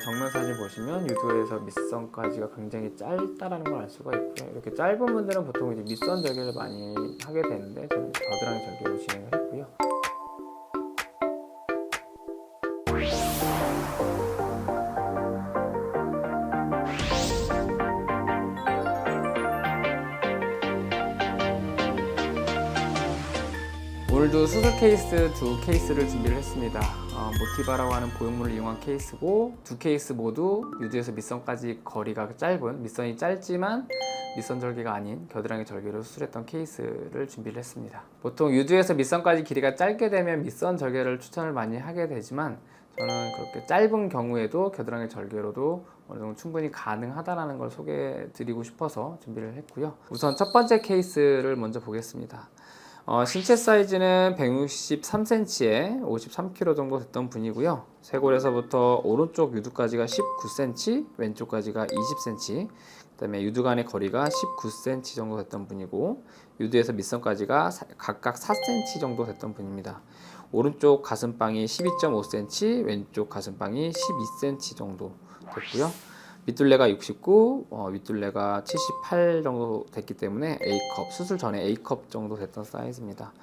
정면 사진 보시면 유두에서 밑선까지가 굉장히 짧다라는 걸 알 수가 있고요. 이렇게 짧은 분들은 보통 이제 밑선 절개를 많이 하게 되는데 저는 이제 겨드랑이 절개로 진행을 했고요. 오늘도 수술 케이스 두 케이스를 준비를 했습니다. 모티바라고 하는 보형물을 이용한 케이스고, 두 케이스 모두 유두에서 밑선까지 거리가 짧은, 밑선이 짧지만 밑선 절개가 아닌 겨드랑이 절개로 수술했던 케이스를 준비를 했습니다. 보통 유두에서 밑선까지 길이가 짧게 되면 밑선 절개를 추천을 많이 하게 되지만, 저는 그렇게 짧은 경우에도 겨드랑이 절개로도 어느 정도 충분히 가능하다는 걸 소개해 드리고 싶어서 준비를 했고요. 우선 첫 번째 케이스를 먼저 보겠습니다. 신체 사이즈는 163cm에 53kg 정도 됐던 분이고요. 쇄골에서부터 오른쪽 유두까지가 19cm, 왼쪽까지가 20cm, 그 다음에 유두 간의 거리가 19cm 정도 됐던 분이고, 유두에서 밑선까지가 각각 4cm 정도 됐던 분입니다. 오른쪽 가슴빵이 12.5cm, 왼쪽 가슴빵이 12cm 정도 됐고요. 밑둘레가 69, 윗둘레가 78 정도 됐기 때문에 A컵, 수술 전에 A컵 정도 됐던 사이즈입니다.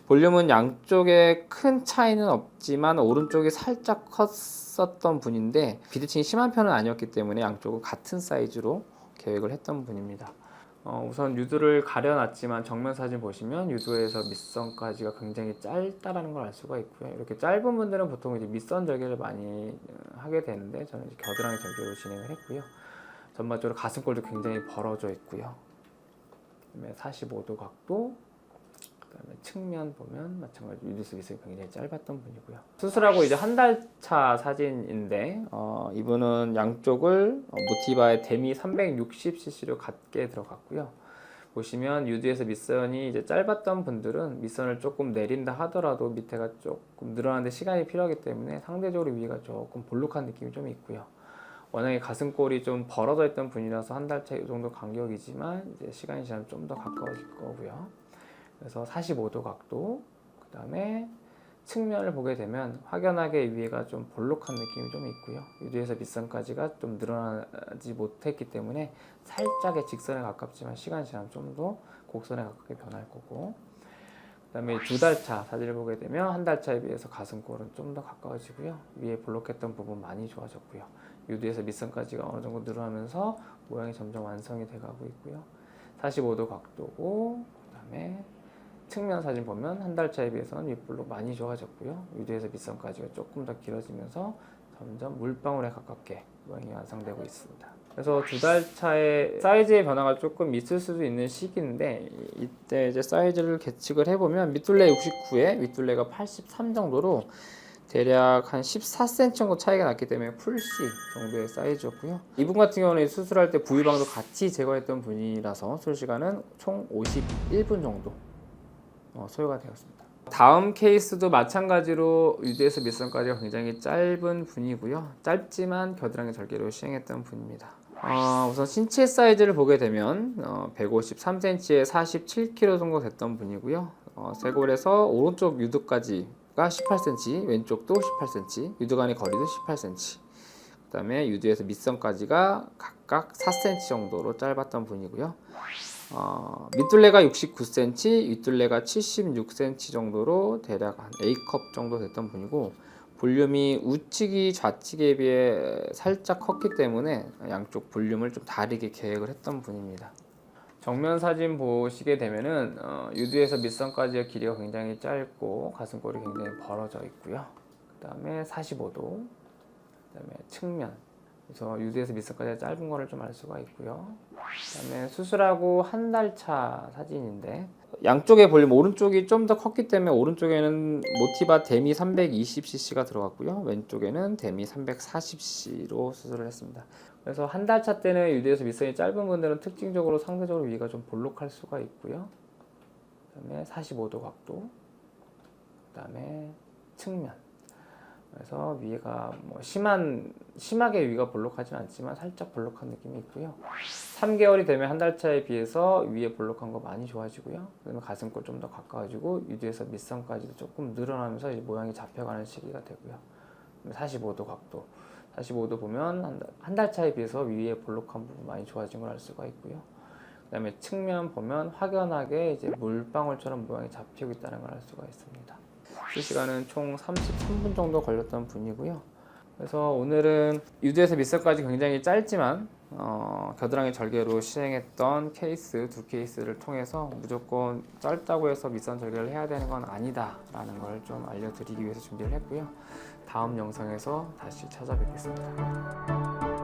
볼륨은 양쪽에 큰 차이는 없지만 오른쪽이 살짝 컸었던 분인데 비대칭이 심한 편은 아니었기 때문에 양쪽은 같은 사이즈로 계획을 했던 분입니다. 우선 유두를 가려놨지만 정면 사진 보시면 유두에서 밑선까지가 굉장히 짧다라는 걸 알 수가 있고요. 이렇게 짧은 분들은 보통 이제 밑선 절개를 많이 하게 되는데 저는 이제 겨드랑이 절개로 진행을 했고요. 전반적으로 가슴골도 굉장히 벌어져 있고요. 그다음에 45도 각도, 그다음에 측면 보면 마찬가지로 유두에서 밑선이 굉장히 짧았던 분이고요. 수술하고 이제 한 달 차 사진인데 이분은 양쪽을 모티바의 데미 360cc로 같게 들어갔고요. 보시면 유두에서 밑선이 이제 짧았던 분들은 밑선을 조금 내린다 하더라도 밑에가 조금 늘어나는데 시간이 필요하기 때문에 상대적으로 위가 조금 볼록한 느낌이 좀 있고요. 워낙에 가슴골이 좀 벌어져 있던 분이라서 한 달 차 이 정도 간격이지만 이제 시간이 지나면 좀 더 가까워질 거고요. 그래서 45도 각도, 그 다음에 측면을 보게 되면 확연하게 위에가 좀 볼록한 느낌이 좀 있고요. 유두에서 밑선까지가 좀 늘어나지 못했기 때문에 살짝의 직선에 가깝지만 시간이 지나면 좀 더 곡선에 가깝게 변할 거고, 그 다음에 두 달 차 사진을 보게 되면 한 달 차에 비해서 가슴골은 좀 더 가까워지고요. 위에 볼록했던 부분 많이 좋아졌고요. 유두에서 밑선까지가 어느 정도 늘어나면서 모양이 점점 완성이 돼가고 있고요. 45도 각도고, 그 다음에 측면 사진 보면 한 달 차에 비해서는 윗볼록 많이 좋아졌고요. 유두에서 밑선까지가 조금 더 길어지면서 점점 물방울에 가깝게 모양이 완성되고 있습니다. 그래서 두 달 차에 사이즈의 변화가 조금 있을 수도 있는 시기인데, 이때 이제 사이즈를 계측을 해보면 밑둘레 69에 윗둘레가 83 정도로 대략 한 14cm 정도 차이가 났기 때문에 풀C 정도의 사이즈였고요. 이분 같은 경우는 수술할 때 부위방도 같이 제거했던 분이라서 수술 시간은 총 51분 정도 소요가 되었습니다. 다음 케이스도 마찬가지로 유두에서 밑선까지가 굉장히 짧은 분이고요. 짧지만 겨드랑이 절개로 시행했던 분입니다. 우선 신체 사이즈를 보게 되면 153cm에 47kg 정도 됐던 분이고요. 쇄골에서 오른쪽 유두까지가 18cm, 왼쪽도 18cm, 유두 간의 거리도 18cm, 그 다음에 유두에서 밑선까지가 각각 4cm 정도로 짧았던 분이고요. 밑둘레가 69cm, 윗둘레가 76cm 정도로 대략 한 A컵 정도 됐던 분이고, 볼륨이 우측이 좌측에 비해 살짝 컸기 때문에 양쪽 볼륨을 좀 다르게 계획을 했던 분입니다. 정면 사진 보시게 되면은 유두에서 밑선까지의 길이가 굉장히 짧고 가슴골이 굉장히 벌어져 있고요. 그 다음에 45도, 그 다음에 측면, 그래서 유두에서 밑선까지 짧은 거를 좀 알 수가 있고요. 그다음에 수술하고 한 달 차 사진인데, 양쪽의 볼륨, 오른쪽이 좀 더 컸기 때문에 오른쪽에는 모티바 데미 320cc가 들어갔고요. 왼쪽에는 데미 340cc로 수술을 했습니다. 그래서 한 달 차 때는 유두에서 밑선이 짧은 분들은 특징적으로 상대적으로 위가 좀 볼록할 수가 있고요. 그다음에 45도 각도, 그다음에 측면. 그래서 위가 뭐 심하게 위가 볼록하진 않지만 살짝 볼록한 느낌이 있고요. 3개월이 되면 한 달 차에 비해서 위에 볼록한 거 많이 좋아지고요. 그다음에 가슴골 좀 더 가까워지고 유두에서 밑선까지도 조금 늘어나면서 이제 모양이 잡혀가는 시기가 되고요. 45도 각도, 45도 보면 한 달 차에 비해서 위에 볼록한 부분 많이 좋아진 걸 알 수가 있고요. 그다음에 측면 보면 확연하게 이제 물방울처럼 모양이 잡히고 있다는 걸 알 수가 있습니다. 실시간은 총 33분 정도 걸렸던 분이고요. 그래서 오늘은 유두에서 밑선까지 굉장히 짧지만 겨드랑이 절개로 시행했던 케이스 두 케이스를 통해서 무조건 짧다고 해서 밑선 절개를 해야 되는 건 아니다 라는 걸 좀 알려드리기 위해서 준비를 했고요. 다음 영상에서 다시 찾아뵙겠습니다.